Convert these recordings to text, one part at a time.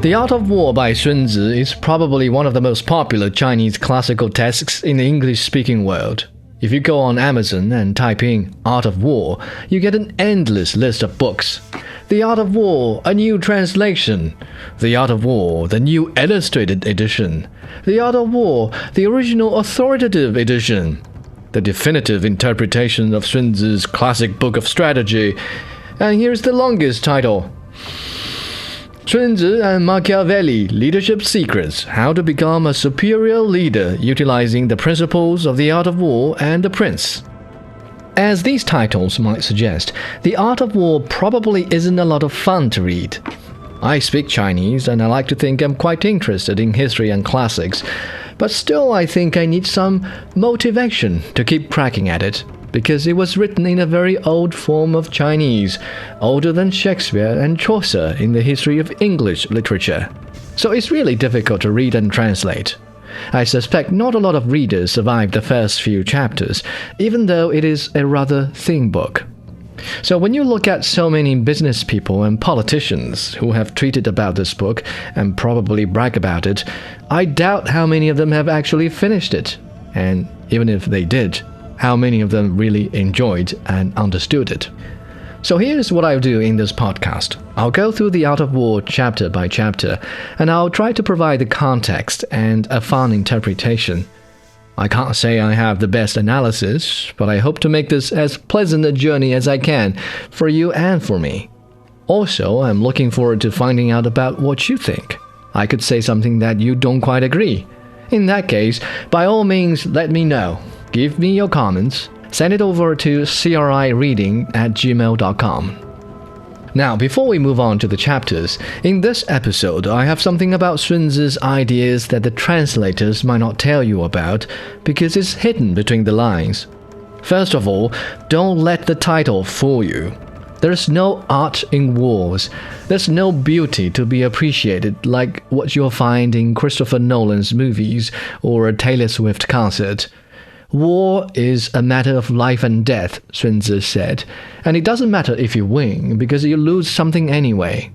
The Art of War by Sun Tzu is probably one of the most popular Chinese classical texts in the English-speaking world. If you go on Amazon and type in Art of War, you get an endless list of books. The Art of War, a new translation. The Art of War, the new illustrated edition. The Art of War, the original authoritative edition. The definitive interpretation of Sun Tzu's classic book of strategy. And here's the longest title. Sun Tzu and Machiavelli, Leadership Secrets, How to Become a Superior Leader Utilizing the Principles of the Art of War and the Prince. As these titles might suggest, The Art of War probably isn't a lot of fun to read. I speak Chinese and I like to think I'm quite interested in history and classics, but still I think I need some motivation to keep cracking at it. Because it was written in a very old form of Chinese, older than Shakespeare and Chaucer in the history of English literature. So it's really difficult to read and translate. I suspect not a lot of readers survived the first few chapters, even though it is a rather thin book. So when you look at so many business people and politicians who have tweeted about this book and probably brag about it, I doubt how many of them have actually finished it. And even if they did, how many of them really enjoyed and understood it. So here's what I'll do in this podcast. I'll go through The Art of War chapter by chapter, and I'll try to provide the context and a fun interpretation. I can't say I have the best analysis, but I hope to make this as pleasant a journey as I can for you and for me. Also, I'm looking forward to finding out about what you think. I could say something that you don't quite agree. In that case, by all means, let me know. Give me your comments. Send it over to crireading@gmail.com. Now, before we move on to the chapters, in this episode I have something about Sun Tzu's ideas that the translators might not tell you about because it's hidden between the lines. First of all, don't let the title fool you. There's no art in wars. There's no beauty to be appreciated like what you'll find in Christopher Nolan's movies or a Taylor Swift concert. War is a matter of life and death, Sun Tzu said, and it doesn't matter if you win because you lose something anyway.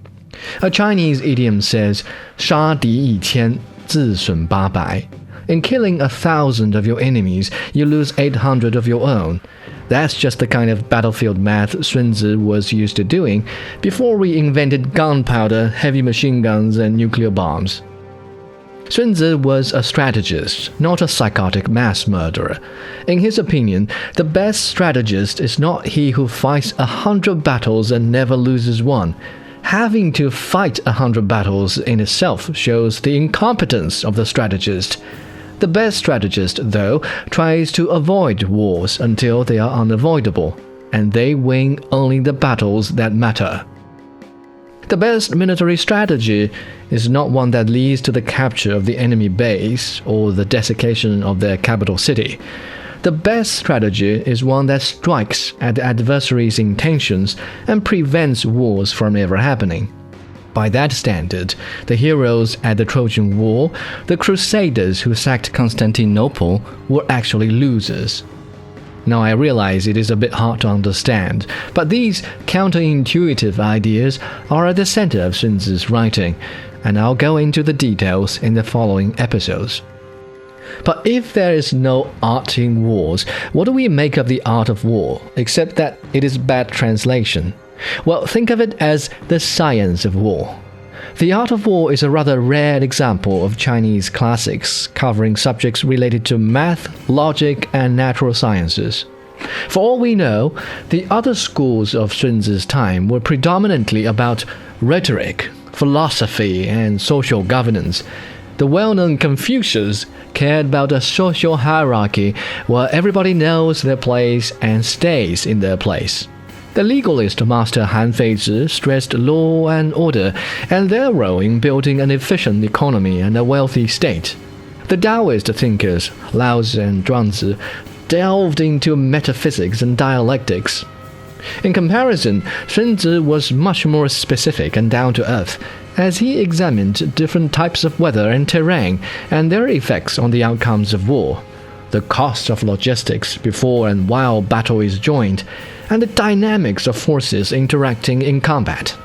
A Chinese idiom says, 杀敌1,000，自损800. In killing 1,000 of your enemies, you lose 800 of your own. That's just the kind of battlefield math Sun Tzu was used to doing before we invented gunpowder, heavy machine guns, and nuclear bombs. Sun Tzu was a strategist, not a psychotic mass murderer. In his opinion, the best strategist is not he who fights 100 battles and never loses one. Having to fight 100 battles in itself shows the incompetence of the strategist. The best strategist, though, tries to avoid wars until they are unavoidable, and they win only the battles that matter. The best military strategy is not one that leads to the capture of the enemy base or the desiccation of their capital city. The best strategy is one that strikes at the adversary's intentions and prevents wars from ever happening. By that standard, the heroes at the Trojan War, the crusaders who sacked Constantinople, were actually losers. Now I realize it is a bit hard to understand, but these counterintuitive ideas are at the center of Sun Tzu's writing, and I'll go into the details in the following episodes. But if there is no art in wars, what do we make of the art of war, except that it is bad translation? Well, think of it as the science of war. The Art of War is a rather rare example of Chinese classics covering subjects related to math, logic, and natural sciences. For all we know, the other schools of Sun Tzu's time were predominantly about rhetoric, philosophy, and social governance. The well-known Confucius cared about a social hierarchy where everybody knows their place and stays in their place. The legalist master Han Feizi stressed law and order and their role in building an efficient economy and a wealthy state. The Taoist thinkers Lao Tzu and Zhuangzi delved into metaphysics and dialectics. In comparison, Sun Tzu was much more specific and down-to-earth, as he examined different types of weather and terrain and their effects on the outcomes of war, the cost of logistics before and while battle is joined, and the dynamics of forces interacting in combat.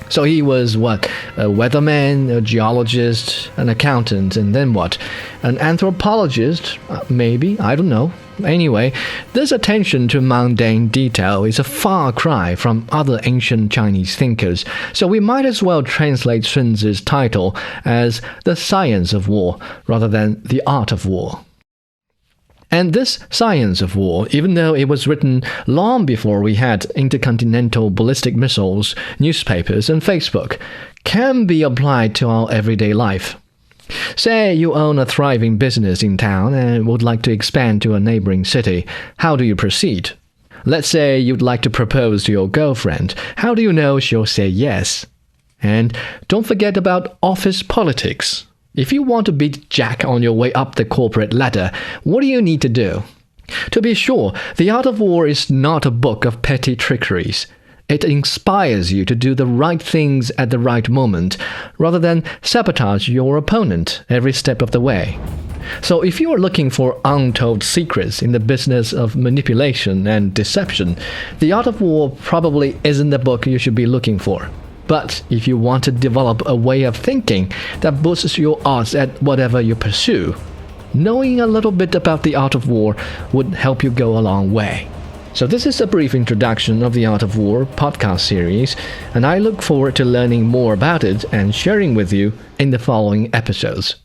So he was what? A weatherman, a geologist, an accountant, and then what? An anthropologist? Maybe, I don't know. Anyway, this attention to mundane detail is a far cry from other ancient Chinese thinkers, so we might as well translate Sun Tzu's title as The Science of War rather than The Art of War. And this science of war, even though it was written long before we had intercontinental ballistic missiles, newspapers, and Facebook, can be applied to our everyday life. Say you own a thriving business in town and would like to expand to a neighboring city. How do you proceed? Let's say you'd like to propose to your girlfriend. How do you know she'll say yes? And don't forget about office politics. If you want to beat Jack on your way up the corporate ladder, what do you need to do? To be sure, The Art of War is not a book of petty trickeries. It inspires you to do the right things at the right moment, rather than sabotage your opponent every step of the way. So if you are looking for untold secrets in the business of manipulation and deception, The Art of War probably isn't the book you should be looking for. But if you want to develop a way of thinking that boosts your odds at whatever you pursue, knowing a little bit about The Art of War would help you go a long way. So this is a brief introduction of The Art of War podcast series, and I look forward to learning more about it and sharing with you in the following episodes.